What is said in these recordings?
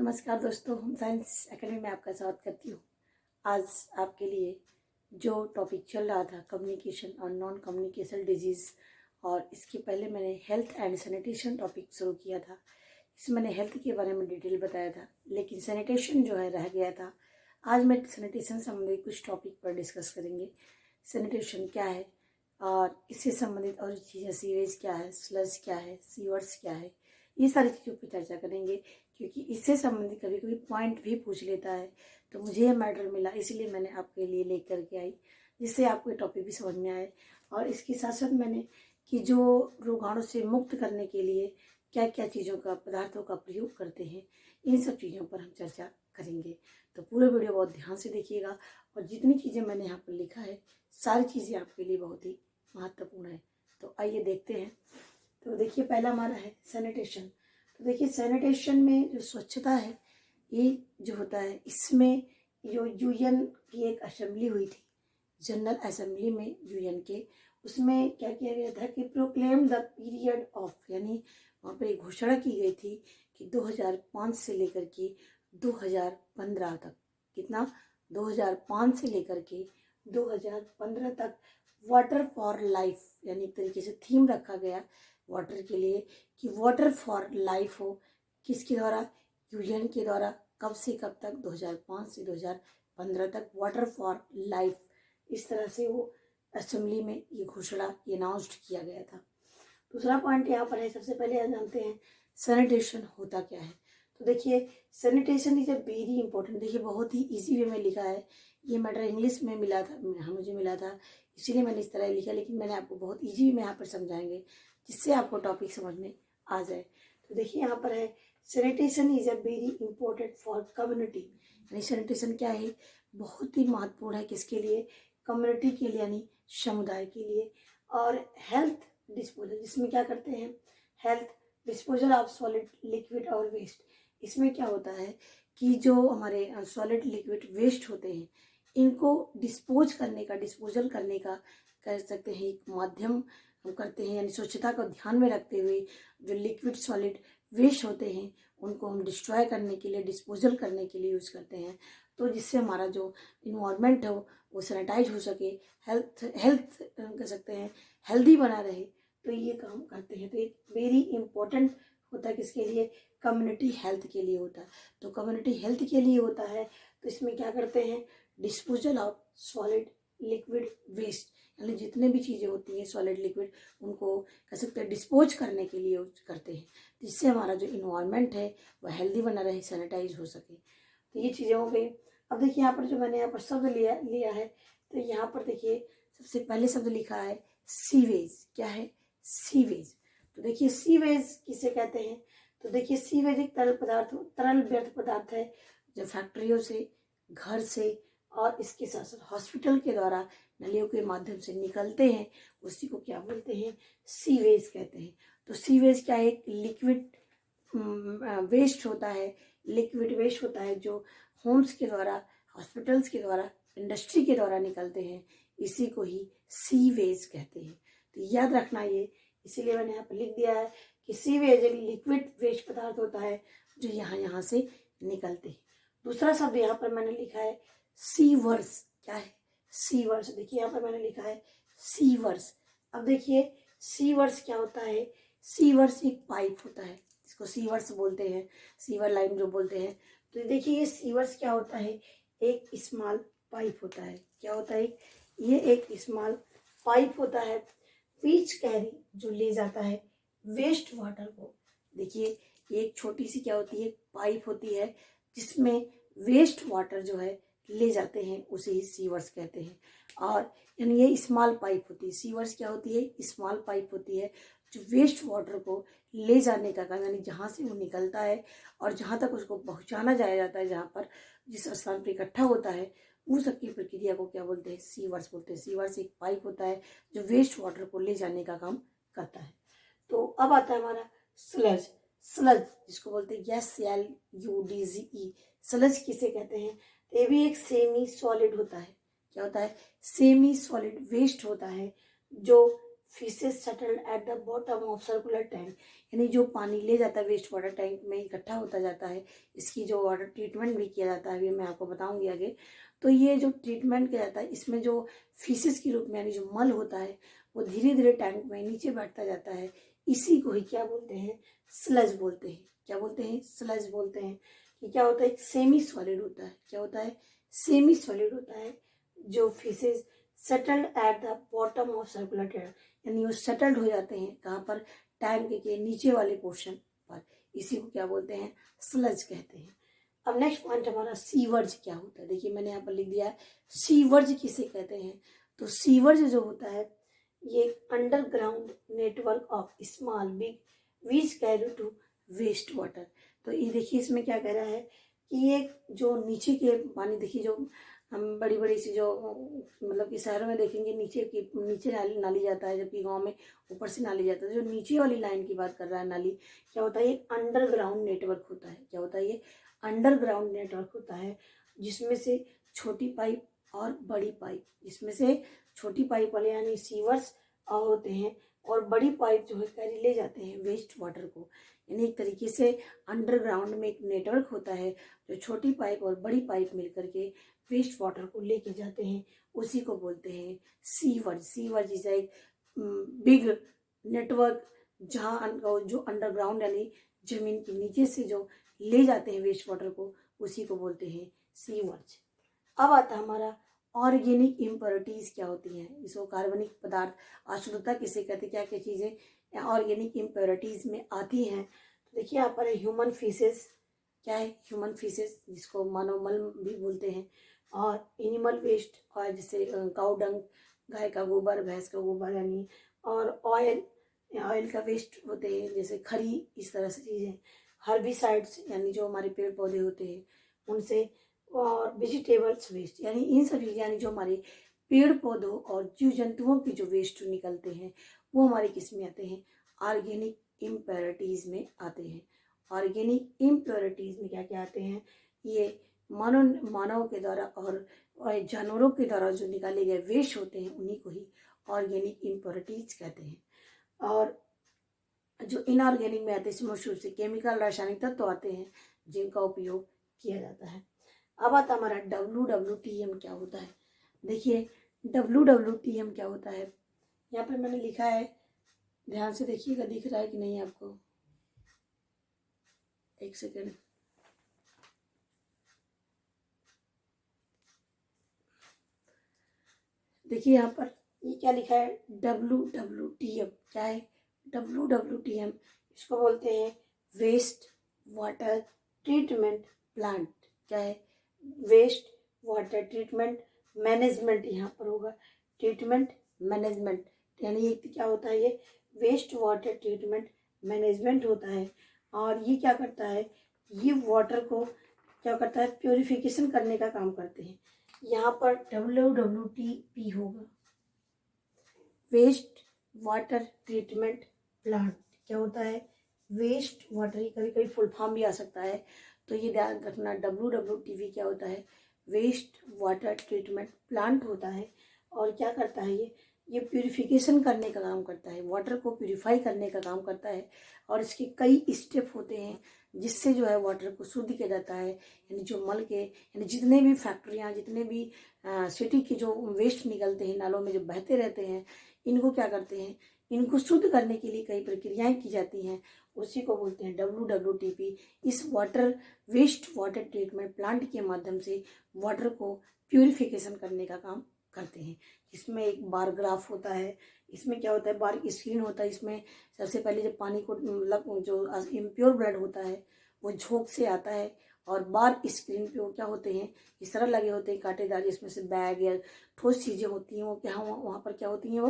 नमस्कार दोस्तों, home science academy में आपका स्वागत करती हूँ। आज आपके लिए जो टॉपिक चल रहा था कम्युनिकेशन और नॉन कम्युनिकेशन डिजीज़, और इसके पहले मैंने हेल्थ एंड सैनिटेशन टॉपिक शुरू किया था। इसमें मैंने हेल्थ के बारे में डिटेल बताया था, लेकिन सैनिटेशन जो है रह गया था। आज मैं सैनिटेशन संबंधित कुछ टॉपिक पर डिस्कस करेंगे। सैनिटेशन क्या है और इससे संबंधित और चीज़ें, सीवेज क्या है, स्लज क्या है, सीवर्स क्या है, ये सारी चीज़ों पर चर्चा करेंगे, क्योंकि इससे संबंधित कभी कभी पॉइंट भी पूछ लेता है। तो मुझे ये मैटर मिला, इसलिए मैंने आपके लिए लेकर के आई, जिससे आपको ये टॉपिक भी समझ में आए। और इसके साथ साथ मैंने कि जो रोगाणु से मुक्त करने के लिए क्या क्या चीज़ों का, पदार्थों का प्रयोग करते हैं, इन सब चीज़ों पर हम चर्चा करेंगे। तो पूरे वीडियो बहुत ध्यान से देखिएगा, और जितनी चीज़ें मैंने यहाँ पर लिखा है सारी चीज़ें आपके लिए बहुत ही महत्वपूर्ण है। तो आइए देखते हैं। तो देखिए, पहला हमारा है सैनिटेशन। तो देखिए, सैनिटेशन में जो स्वच्छता है, ये जो होता है, इसमें जो यूएन की एक असेंबली हुई थी, जनरल असेंबली में यूएन के, उसमें क्या किया गया था कि प्रोक्लेम द पीरियड ऑफ, यानी वहाँ पर एक घोषणा की गई थी कि 2005 से लेकर के 2015 तक, कितना, 2005 से लेकर के 2015 तक वाटर फॉर लाइफ, यानी एक तरीके से थीम रखा गया वाटर के लिए कि वाटर फॉर लाइफ हो। किसके द्वारा? यूएन के द्वारा। कब से कब तक? 2005 से 2015 तक वाटर फॉर लाइफ, इस तरह से वो असेंबली में ये घोषणा अनाउंस्ड किया गया था। दूसरा पॉइंट यहाँ पर है, सबसे पहले जानते हैं सैनिटेशन होता क्या है। तो देखिए, sanitation is a very important. देखिए, बहुत ही इजी वे में लिखा है, ये मैटर इंग्लिश में मिला था, मुझे मिला था, इसीलिए मैंने इस तरह लिखा, लेकिन मैंने आपको बहुत इजी वे में यहाँ पर समझाएंगे, जिससे आपको टॉपिक समझ में आ जाए। तो देखिए, यहाँ पर है sanitation is a very important for community, यानी सैनिटेशन क्या है, बहुत ही महत्वपूर्ण है, किसके लिए? कम्युनिटी के लिए, यानी समुदाय के लिए। और हेल्थ डिस्पोजल, जिसमें क्या करते हैं, health disposal of solid, liquid और वेस्ट। इसमें क्या होता है कि जो हमारे सॉलिड, लिक्विड, वेस्ट होते हैं, इनको डिस्पोज करने का, डिस्पोजल करने का कह सकते हैं एक माध्यम हम करते हैं, यानी स्वच्छता को ध्यान में रखते हुए जो लिक्विड, सॉलिड, वेस्ट होते हैं उनको हम डिस्ट्रॉय करने के लिए, डिस्पोजल करने के लिए यूज़ करते हैं। तो जिससे हमारा जो इन्वायरमेंट है वो सैनिटाइज हो सके, हेल्थ कह सकते हैं हेल्दी बना रहे, तो ये काम करते हैं। तो एक वेरी इंपॉर्टेंट होता है, किसके लिए? कम्युनिटी हेल्थ के लिए होता है। तो कम्युनिटी हेल्थ के लिए होता है, तो इसमें क्या करते हैं, disposal of solid, liquid, waste, यानी जितने भी चीज़ें होती हैं सॉलिड, लिक्विड, उनको कह सकते हैं डिस्पोज करने के लिए यूज करते हैं, जिससे हमारा जो इन्वायरमेंट है वह हेल्दी बना रहे, सैनिटाइज हो सके। तो ये चीज़ें हो गई। अब देखिए, यहाँ पर जो मैंने यहाँ पर शब्द लिया है, तो यहाँ पर देखिए सबसे पहले शब्द लिखा है सीवेज। क्या है? सीवेज। तो देखिए, सीवेज किसे कहते हैं? तो देखिए, सीवेज एक तरल व्यर्थ पदार्थ है, जो फैक्ट्रियों से, घर से और इसके साथ साथ हॉस्पिटल के द्वारा नलियों के माध्यम से निकलते हैं, उसी को क्या बोलते हैं? सीवेज कहते हैं। तो सीवेज क्या है? एक लिक्विड वेस्ट होता है, लिक्विड वेस्ट होता है, जो होम्स के द्वारा, हॉस्पिटल्स के द्वारा, इंडस्ट्री के द्वारा निकलते हैं, इसी को ही सीवेज कहते हैं। तो याद रखना ये, इसीलिए मैंने यहाँ पर लिख दिया है कि सीवेज एक लिक्विड वेस्ट पदार्थ होता है जो यहाँ से निकलते हैं। दूसरा शब्द यहाँ पर मैंने लिखा है सीवर्स। क्या है? सीवर्स। देखिए, यहाँ पर मैंने लिखा है सीवर्स। अब देखिए, सीवर्स क्या होता है? सीवर्स एक पाइप होता है, इसको सीवर्स बोलते हैं, सीवर लाइन जो बोलते हैं। तो देखिए, ये सीवर्स क्या होता है? एक स्मॉल पाइप होता है। क्या होता है? ये एक स्मॉल पाइप होता है, व्हिच कैरी, जो ले जाता है वेस्ट वाटर को। देखिए, एक छोटी सी क्या होती है? पाइप होती है, जिसमें वेस्ट वाटर जो है ले जाते हैं, उसे ही सीवर्स कहते हैं। और यानी ये स्मॉल पाइप होती है। सीवर्स क्या होती है? स्मॉल पाइप होती है, जो वेस्ट वाटर को ले जाने का काम, यानी जहाँ से वो निकलता है और जहाँ तक उसको पहुँचाना जाया जाता है, जहाँ पर जिस स्थान पर इकट्ठा होता है, उस सब की प्रक्रिया को क्या बोलते हैं? सीवर्स बोलते हैं। सीवर्स एक पाइप होता है जो वेस्ट वाटर को ले जाने का काम करता है। तो अब आता है हमारा स्लज। स्लज जिसको बोलते हैं SLUDGE, स्लज किसे कहते हैं? तो ये भी एक सेमी सॉलिड होता है। क्या होता है? सेमी सॉलिड वेस्ट होता है, जो faeces settled at the bottom of circular tank, यानी जो पानी ले जाता है वेस्ट वाटर टैंक में इकट्ठा होता जाता है, इसकी जो वाटर ट्रीटमेंट भी किया जाता है, अभी मैं आपको बताऊंगी आगे। तो ये जो ट्रीटमेंट किया जाता है इसमें जो फीसेस के रूप में यानी जो मल होता है वो धीरे धीरे टैंक में नीचे बैठता जाता है। इसी को ही क्या बोलते हैं, स्लज बोलते हैं। क्या बोलते हैं, स्लज बोलते हैं। कि क्या होता है, एक सेमी सॉलिड होता है। क्या होता है, सेमी सॉलिड होता है जो faeces settled at the bottom of circular tank, यानी वो सेटल्ड हो जाते हैं कहाँ पर, टैंक के नीचे वाले पोर्शन पर। इसी को क्या बोलते हैं, स्लज कहते हैं। अब नेक्स्ट पॉइंट हमारा सीवर्ज क्या होता है। देखिए मैंने यहाँ पर लिख दिया है सीवर्ज किसे कहते हैं। तो सीवर्ज जो होता है ये underground network of small big which carry to waste water. तो ये देखिए इसमें क्या कह रहा है कि ये जो नीचे के पानी, देखिए जो हम बड़ी बड़ी सी जो मतलब कि शहरों में देखेंगे नीचे नाली जाता है, जबकि गांव में ऊपर से नाली जाता है। जो नीचे वाली लाइन की बात कर रहा है नाली, क्या होता है, ये अंडरग्राउंड नेटवर्क होता है। क्या होता है, ये अंडरग्राउंड नेटवर्क होता है जिसमें से छोटी पाइप और बड़ी पाइप, जिसमें से छोटी पाइप वाले यानी सीवर्स होते हैं और बड़ी पाइप जो है कैरी ले जाते हैं वेस्ट वाटर को। यानी एक तरीके से अंडरग्राउंड में एक नेटवर्क होता है जो छोटी पाइप और बड़ी पाइप मिलकर के वेस्ट वाटर को लेके जाते हैं, उसी को बोलते हैं सीवर्ज। सीवर्ज इज एक बिग नेटवर्क जहाँ जो अंडरग्राउंड यानी जमीन के नीचे से जो ले जाते हैं वेस्ट वाटर को, उसी को बोलते हैं सीवर्ज। अब आता है हमारा ऑर्गेनिक इम्प्योरिटीज क्या होती हैं, इसको कार्बनिक पदार्थ अशुद्धता किसे कहते हैं, क्या क्या चीज़ें ऑर्गेनिक इम्प्योरिटीज में आती हैं। तो देखिए यहाँ पर ह्यूमन फीसेस, क्या है, ह्यूमन फीसेस जिसको मानव मल भी बोलते हैं, और एनिमल वेस्ट और जैसे काऊ डंग, गाय का गोबर, भैंस का गोबर यानी, और ऑयल का वेस्ट होते हैं जैसे खरी, इस तरह से चीज़ें, हर्बिसाइड्स यानी जो हमारे पेड़ पौधे होते हैं उनसे, और वेजिटेबल्स वेस्ट यानी इन सब चीज़ें, यानी जो हमारे पेड़ पौधों और जीव जंतुओं के जो वेस्ट निकलते हैं वो हमारे किस में आते हैं, ऑर्गेनिक इम्प्योरिटीज में आते हैं। ऑर्गेनिक इम्प्योरिटीज में क्या क्या आते हैं, ये मानव के द्वारा और जानवरों के द्वारा जो निकाले गए वेस्ट होते हैं उन्हीं को ही ऑर्गेनिक इम्प्योरिटीज कहते हैं। और जो इनऑर्गेनिक में आते हैं मुख्य रूप से केमिकल रासायनिक तत्व आते हैं जिनका उपयोग किया जाता है। अब आता हमारा WWTM क्या होता है। देखिए WWTM क्या होता है, यहाँ पर मैंने लिखा है, ध्यान से देखिएगा, दिख रहा है कि नहीं आपको, एक सेकेंड। देखिए यहाँ पर ये क्या लिखा है, WWTM क्या है, WWTM इसको बोलते हैं वेस्ट वाटर ट्रीटमेंट प्लांट। क्या है, वेस्ट वाटर ट्रीटमेंट मैनेजमेंट, यहाँ पर होगा ट्रीटमेंट मैनेजमेंट, यानी ये क्या होता है, ये वेस्ट वाटर ट्रीटमेंट मैनेजमेंट होता है। और ये क्या करता है, ये वाटर को क्या करता है, प्योरिफिकेशन करने का काम करते हैं। यहाँ पर WWTP होगा, वेस्ट वाटर ट्रीटमेंट प्लांट। क्या होता है, वेस्ट वाटर, ये कभी कभी फुल फॉर्म भी आ सकता है, तो ये ध्यान रखना WWTP क्या होता है, वेस्ट वाटर ट्रीटमेंट प्लांट होता है। और क्या करता है, ये प्यूरिफिकेशन करने का काम करता है, वाटर को प्यूरिफाई करने का काम करता है। और इसके कई स्टेप होते हैं जिससे जो है वाटर को शुद्ध किया जाता है। यानी जो मल के, यानी जितने भी फैक्ट्रियाँ, जितने भी सिटी के जो वेस्ट निकलते हैं नालों में जो बहते रहते हैं, इनको क्या करते हैं, इनको शुद्ध करने के लिए कई प्रक्रियाएं की जाती हैं, उसी को बोलते हैं WWTP। इस वेस्ट वाटर ट्रीटमेंट प्लांट के माध्यम से वाटर को प्यूरिफिकेशन करने का काम करते हैं। इसमें एक बार ग्राफ होता है, इसमें क्या होता है, बार स्क्रीन होता है। इसमें सबसे पहले जब पानी को मतलब जो इम्प्योर ब्लड होता है वो झोंक से आता है, और बार स्क्रीन पे वो क्या होते हैं, इस तरह लगे होते हैं कांटेदार, जिसमें से बैग या ठोस चीज़ें होती हैं, वो क्या वहाँ पर क्या होती हैं,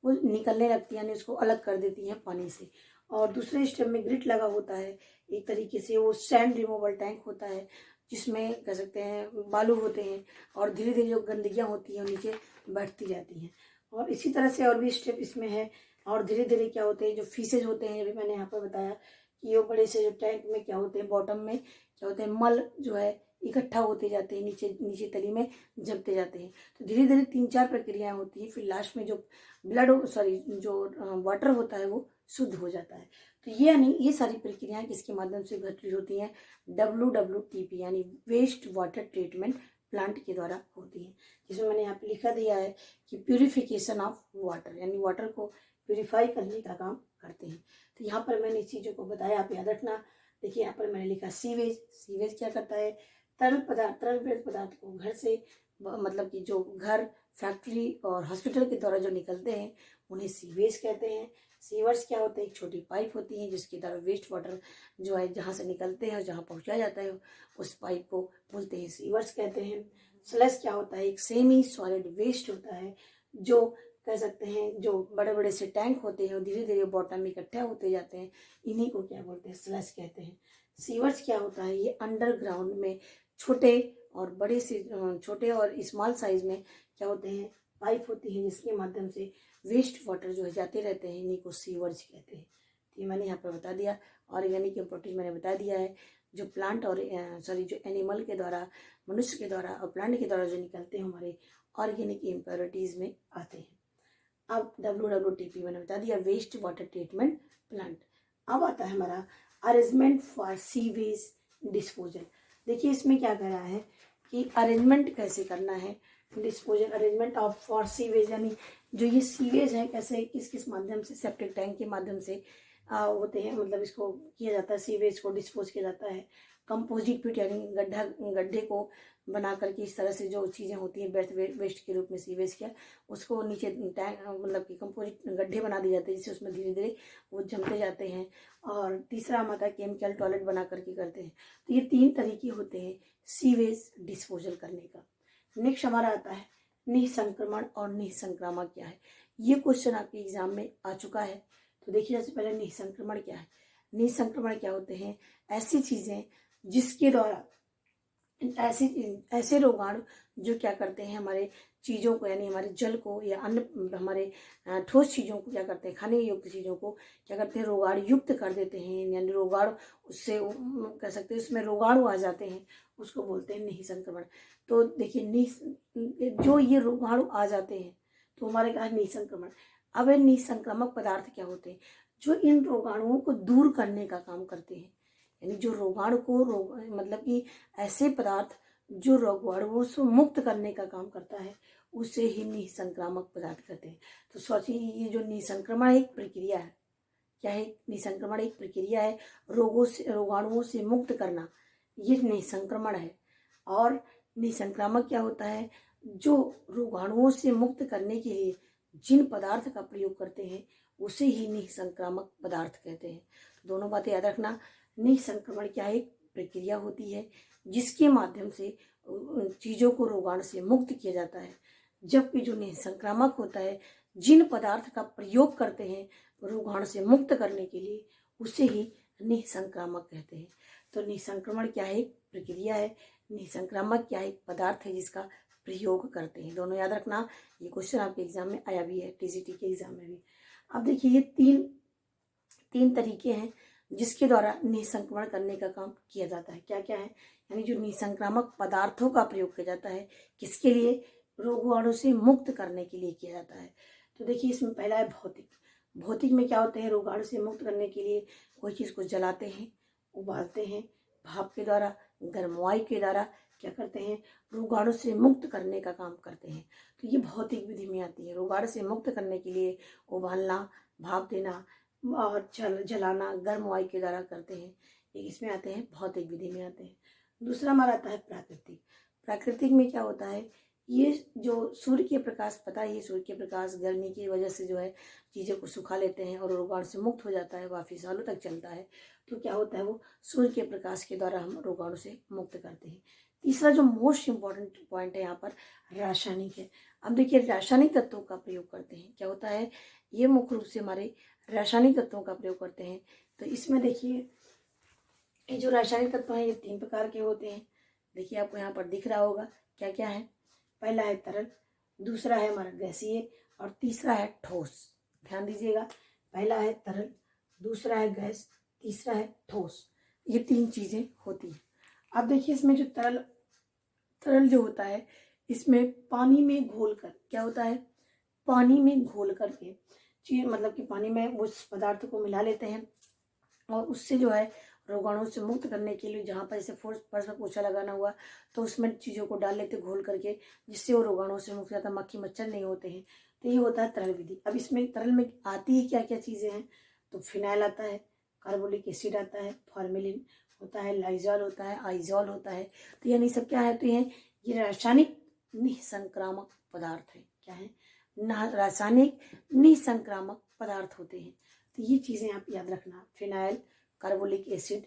वो निकलने लगती है, यानी उसको अलग कर देती हैं पानी से। और दूसरे स्टेप में ग्रिट लगा होता है, एक तरीके से वो सैंड रिमूवल टैंक होता है जिसमें कह सकते हैं बालू होते हैं, और धीरे धीरे जो गंदगियाँ होती हैं नीचे बैठती जाती हैं। और इसी तरह से और भी स्टेप इसमें है। और धीरे धीरे क्या होते हैं, जो फीसेज होते हैं, अभी मैंने यहाँ पर बताया कि वो बड़े से जो टैंक में क्या होते हैं, बॉटम में क्या होते हैं, मल जो है इकट्ठा होते जाते हैं, नीचे नीचे तली में जमते जाते हैं। तो धीरे धीरे 3-4 प्रक्रियाएं होती है, फिर लास्ट में जो जो वाटर होता है वो शुद्ध हो जाता है। तो ये सारी प्रक्रियाएं किसके माध्यम से घटित होती हैं? WWTP यानी वेस्ट वाटर ट्रीटमेंट प्लांट के द्वारा होती है, जिसमें मैंने यहाँ पे लिखा दिया है कि प्यूरिफिकेशन ऑफ वाटर, यानी वाटर को प्यूरिफाई करने का काम करते हैं। तो यहाँ पर मैंने इस चीज़ों को बताया, आप याद रखना। देखिए यहाँ पर मैंने लिखा सीवेज। सीवेज क्या करता है? तरल पदार्थ को घर से, मतलब कि जो घर, फैक्ट्री और हॉस्पिटल के द्वारा जो निकलते हैं उन्हें सीवेज कहते हैं। सीवर्स क्या होते हैं? एक छोटी पाइप होती है जिसके द्वारा वेस्ट वाटर जो है जहाँ से निकलते हैं और जहाँ पहुँचाया जाता है उस पाइप को बोलते हैं सीवर्स कहते हैं। स्लश क्या होता है? एक सेमी सॉलिड वेस्ट होता है, जो कह सकते हैं जो बड़े बड़े से टैंक होते हैं और धीरे धीरे बॉटम में इकट्ठा होते जाते हैं, इन्हीं को क्या बोलते हैं? स्लश कहते हैं। सीवर्स क्या होता है? ये अंडरग्राउंड में छोटे और स्मॉल साइज में क्या होते हैं? पाइप होती है जिसके माध्यम से वेस्ट वाटर जो है जाते रहते हैं, इन्हीं को सीवर्स कहते हैं। तो ये मैंने यहाँ पर बता दिया। ऑर्गेनिक इम्प्योरिटीज मैंने बता दिया है, जो प्लांट और जो एनिमल के द्वारा, मनुष्य के द्वारा और प्लांट के द्वारा जो निकलते हैं हमारे ऑर्गेनिक इम्प्योरिटीज में आते हैं। अब WWTP मैंने बता दिया, वेस्ट वाटर ट्रीटमेंट प्लांट। अब आता है हमारा अरेंजमेंट फॉर सीवेज डिस्पोजल। देखिए इसमें क्या कह रहा है कि अरेंजमेंट कैसे करना है, disposal, arrangement of for sewage, यानी जो ये सीवेज है कैसे, किस किस माध्यम से, सेप्टिक टैंक के माध्यम से होते हैं, मतलब इसको किया जाता है, सीवेज को डिस्पोज किया जाता है। कंपोजिट पिट यानी गड्ढे को बना करके इस तरह से जो चीज़ें होती हैं वेस्ट के रूप में सीवेज क्या, उसको नीचे टैंक, मतलब कि कंपोजिट गड्ढे बना दिए जाते हैं जिससे उसमें धीरे धीरे वो जमते जाते हैं। और तीसरा हमारा केमिकल टॉयलेट बना करके करते हैं। तो ये 3 तरीके होते हैं सीवेज डिस्पोजल करने का। नेक्स्ट हमारा आता है निःसंक्रमण और निःसंक्रामक क्या है। ये क्वेश्चन आपके एग्जाम में आ चुका है। तो देखिए सबसे पहले निःसंक्रमण क्या है। निःसंक्रमण क्या होते हैं? ऐसी चीजें जिसके द्वारा ऐसे रोगाणु जो क्या करते हैं, हमारे चीज़ों को, यानी हमारे जल को या अन्य हमारे ठोस चीज़ों को क्या करते हैं, खाने योग्य चीज़ों को क्या करते हैं, रोगाणु युक्त कर देते हैं, यानी रोगाणु उससे कह सकते हैं उसमें रोगाणु आ जाते हैं, उसको बोलते हैं निःसंक्रमण। तो देखिए जो ये रोगाणु आ जाते हैं तो हमारे कहा निःसंक्रमण। अब ये निःसंक्रामक पदार्थ क्या होते हैं? जो इन रोगाणुओं को दूर करने का काम करते हैं, यानी जो रोगाणु को मतलब कि ऐसे पदार्थ जो रोगाणुओं से मुक्त करने का काम करता है उसे ही निःसंक्रामक पदार्थ कहते हैं। तो सोचिए ये जो निःसंक्रमण एक प्रक्रिया है, क्या है? निःसंक्रमण एक प्रक्रिया है, रोगाणुओं से मुक्त करना, ये निःसंक्रमण है। और निःसंक्रामक क्या होता है? जो रोगाणुओं से मुक्त करने के लिए जिन पदार्थ का प्रयोग करते हैं उसे ही निःसंक्रामक पदार्थ कहते हैं। दोनों बातें याद रखना। निःसंक्रमण क्या है? एक प्रक्रिया होती है जिसके माध्यम से चीज़ों को रोगाणु से मुक्त किया जाता है, जबकि जो निःसंक्रामक होता है, जिन पदार्थ का प्रयोग करते हैं रोगाणु से मुक्त करने के लिए उसे ही निःसंक्रामक कहते हैं। तो निःसंक्रमण क्या है? एक प्रक्रिया है। निःसंक्रामक क्या है? एक पदार्थ है जिसका प्रयोग करते हैं। दोनों याद रखना, ये क्वेश्चन आपके एग्जाम में आया भी है, TCT के एग्जाम में भी। अब देखिए ये तीन तरीके हैं जिसके द्वारा निःसंक्रमण करने का काम किया जाता है। क्या क्या है? यानी जो निःसंक्रामक पदार्थों का प्रयोग किया जाता है, किसके लिए? रोगाणु से मुक्त करने के लिए किया जाता है। तो देखिए इसमें पहला है भौतिक। भौतिक में क्या होते हैं? रोगाणु से मुक्त करने के लिए कोई चीज़ को जलाते हैं, उबालते हैं, भाप के द्वारा, गर्मवाई के द्वारा क्या करते हैं? रोगाणु से मुक्त करने का काम करते हैं। तो ये भौतिक विधि में आती है। रोगाणु से मुक्त करने के लिए उबालना, भाप देना और जलाना, गर्म वायु के द्वारा करते हैं। एक इसमें आते हैं, भौतिक विधि में आते हैं। दूसरा हमारा आता है प्राकृतिक। प्राकृतिक में क्या होता है? ये जो सूर्य के प्रकाश, पता है ये सूर्य के प्रकाश गर्मी की वजह से जो है चीज़ों को सुखा लेते हैं और रोगाणु से मुक्त हो जाता है, काफ़ी सालों तक चलता है। तो क्या होता है? वो सूर्य के प्रकाश के द्वारा हम रोगाणु से मुक्त करते हैं। तीसरा जो मोस्ट इम्पॉर्टेंट पॉइंट है यहाँ पर, रासायनिक है। अब देखिए रासायनिक तत्वों का प्रयोग करते हैं। क्या होता है? ये मुख्य रूप से हमारे रासायनिक तत्वों का प्रयोग करते हैं। तो इसमें देखिए ये जो रासायनिक तत्व हैं ये 3 प्रकार के होते हैं। देखिए आपको यहाँ पर दिख रहा होगा क्या क्या है। पहला है तरल, दूसरा है हमारा गैसीय और तीसरा है ठोस। ध्यान दीजिएगा, पहला है तरल, दूसरा है गैस, तीसरा है ठोस। ये 3 चीज़ें होती हैं। अब देखिए इसमें जो तरल जो होता है, इसमें पानी में घोल कर क्या होता है, पानी में घोल करके चीज मतलब कि पानी में उस पदार्थ को मिला लेते हैं और उससे जो है रोगाणु से मुक्त करने के लिए, जहाँ पर जैसे फर्श पर पोछा लगाना हुआ तो उसमें चीज़ों को डाल लेते घोल करके, जिससे वो रोगाणु से मुक्त जाता, मक्खी मच्छर नहीं होते हैं। तो ये होता है तरल विधि। अब इसमें तरल में आती है क्या क्या चीज़ें हैं, तो फिनाइल आता है, कार्बोलिक एसिड आता है, फॉर्मेलिन होता है, लाइजॉल होता है, आइजॉल होता है। तो यानी सब क्या होते हैं, ये रासायनिक निसंक्रामक पदार्थ है। क्या है, रासायनिक निसंक्रामक पदार्थ होते हैं। तो ये चीज़ें आप याद रखना, फिनाइल, कार्बोलिक एसिड,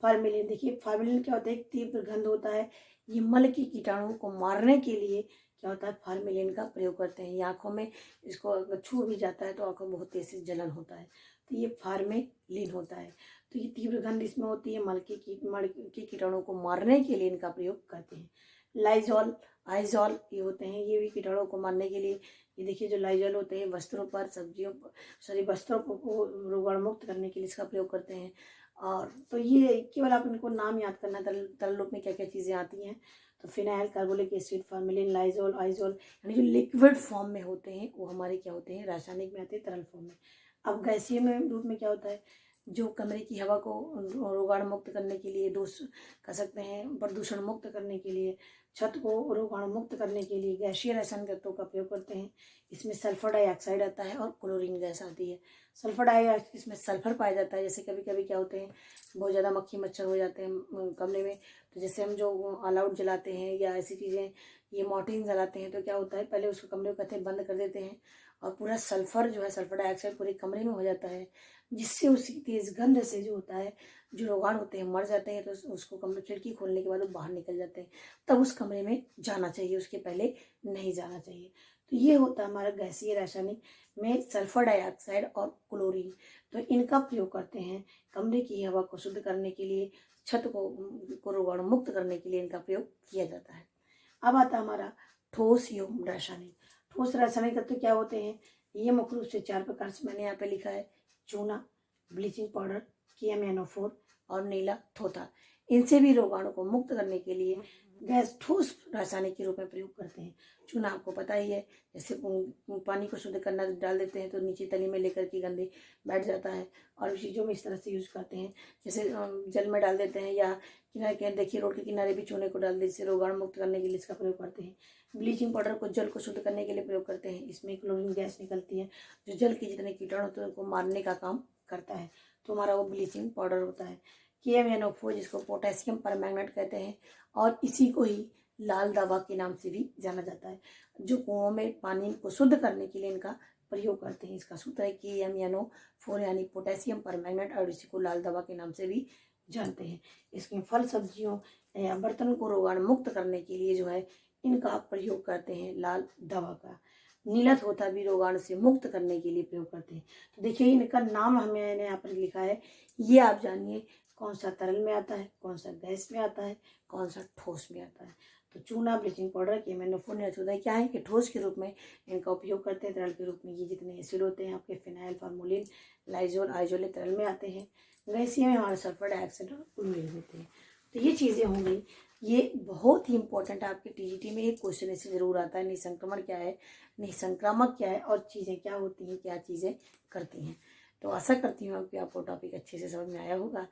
फॉर्मेलिन। देखिए फॉर्मेलिन क्या होता है, एक तीव्र गंध होता है। ये मल की कीटाणुओं को मारने के लिए क्या होता है, फॉर्मेलिन का प्रयोग करते हैं। ये आँखों में इसको अगर छू भी जाता है तो आँखों में बहुत तेज से जलन होता है, तो ये फॉर्मेलिन होता है। तो ये तीव्र गंध इसमें होती है, मल के कीटाणुओं को मारने के लिए इनका प्रयोग करते हैं। लाइजॉल, आइजॉल ये होते हैं, ये भी कीटाणुओं को मारने के लिए। ये देखिए जो लाइजॉल होते हैं वस्त्रों पर, सब्जियों पर, सॉरी वस्त्रों को रोगाणु मुक्त करने के लिए इसका प्रयोग करते हैं। और तो ये केवल आप इनको नाम याद करना, तरल रूप में क्या क्या चीज़ें आती हैं। तो phenyl, carbolic acid, formalin, Lysol, Aizawl, यानी जो लिक्विड फॉर्म में होते हैं वो हमारे क्या होते हैं, रासायनिक में आते हैं तरल फॉर्म में। अब गैसीय में रूप में क्या होता है, जो कमरे की हवा को रोगाणु मुक्त करने के लिए, दोष कह सकते हैं प्रदूषण मुक्त करने के लिए, छत को रोगाणु मुक्त करने के लिए गैसीय रसायन तत्वों का प्रयोग करते हैं। इसमें सल्फर डाइऑक्साइड आता है और क्लोरीन गैस आती है। सल्फर डाइऑक्साइड, इसमें सल्फर पाया जाता है। जैसे कभी कभी क्या होते हैं, बहुत ज़्यादा मक्खी मच्छर हो जाते हैं कमरे में, तो जैसे हम जो ऑल आउट जलाते हैं या ऐसी चीज़ें, ये मॉर्टिन जलाते हैं, तो क्या होता है, पहले उसको कमरे को कहते हैं बंद कर देते हैं और पूरा सल्फर जो है, सल्फर डाइऑक्साइड पूरे कमरे में हो जाता है, जिससे उसकी तेज गंध से जो होता है, जो रोगाणु होते हैं मर जाते हैं। तो उसको कमरे खिड़की खोलने के बाद वो बाहर निकल जाते हैं, तब उस कमरे में जाना चाहिए, उसके पहले नहीं जाना चाहिए। तो ये होता है हमारा गैसीय रासायनिक में सल्फर डाइऑक्साइड और क्लोरीन। तो इनका प्रयोग करते हैं कमरे की हवा को शुद्ध करने के लिए, छत को रोगाणु मुक्त करने के लिए इनका प्रयोग किया जाता है। अब आता है हमारा ठोस एवं रासायनिक। ठोस रासायनिक तत्व क्या होते हैं, ये मुख्य रूप से 4 प्रकार से मैंने यहाँ पे लिखा है, चूना, ब्लीचिंग पाउडर, KMnO4 और नीला थोथा। इनसे भी रोगाणु को मुक्त करने के लिए गैस ठोस रासायनिक के रूप में प्रयोग करते हैं। चूना आपको पता ही है, जैसे पानी को शुद्ध करना डाल देते हैं तो नीचे तली में लेकर के गंदे बैठ जाता है, और चीज़ों में इस तरह से यूज करते हैं। जैसे जल में डाल देते हैं या किनारे के देखिए रोड के किनारे भी चूने को डाल देते, जिससे रोगाणु मुक्त करने के लिए इसका प्रयोग करते हैं। ब्लीचिंग पाउडर को जल को शुद्ध करने के लिए प्रयोग करते हैं। इसमें क्लोरीन गैस निकलती है जो जल के जितने कीटाणु होते हैं उनको मारने का काम करता है, तो हमारा वो ब्लीचिंग पाउडर होता है। KMnO4 जिसको पोटेशियम परमैंगनेट कहते हैं, और इसी को ही लाल दवा के नाम से भी जाना जाता है। जो कुओं में पानी को शुद्ध करने के लिए इनका प्रयोग करते हैं, इसका सूत्र है KMnO4 यानी पोटेशियम परमैंगनेट, और इसी को लाल दवा के नाम से भी जानते हैं। इसमें फल सब्जियों या बर्तन को रोगाणु मुक्त करने के लिए जो है इनका प्रयोग करते हैं लाल दवा का। नीला थोथा भी रोगाणु से मुक्त करने के लिए प्रयोग करते हैं। तो देखिए इनका नाम मैंने यहाँ पर लिखा है, ये आप जानिए कौन सा तरल में आता है, कौन सा गैस में आता है, कौन सा ठोस में आता है। तो चूना, ब्लीचिंग पाउडर, KMnO4 ने क्या है कि ठोस के रूप में इनका उपयोग करते हैं। तरल के रूप में ये जितने एसिड होते हैं आपके फिनाइल, फॉर्मोलिन, लाइजोल, आइजोल तरल में आते हैं। गैसीय में हमारे सल्फर डाइऑक्साइड और क्लोरीन होते हैं। तो ये चीज़ें हो गई, ये बहुत ही इंपॉर्टेंट है। आपके TGT में एक क्वेश्चन ऐसे जरूर आता है, निसंक्रमण क्या है, निसंक्रामक क्या है, और चीज़ें क्या होती हैं, क्या चीज़ें करती हैं। तो आशा करती हूँ कि आपको टॉपिक अच्छे से समझ में आया होगा।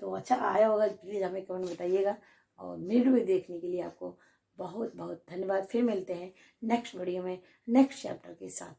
तो अच्छा आया होगा प्लीज़ हमें कमेंट बताइएगा, और मेरी वीडियो देखने के लिए आपको बहुत बहुत धन्यवाद। फिर मिलते हैं नेक्स्ट वीडियो में नेक्स्ट चैप्टर के साथ।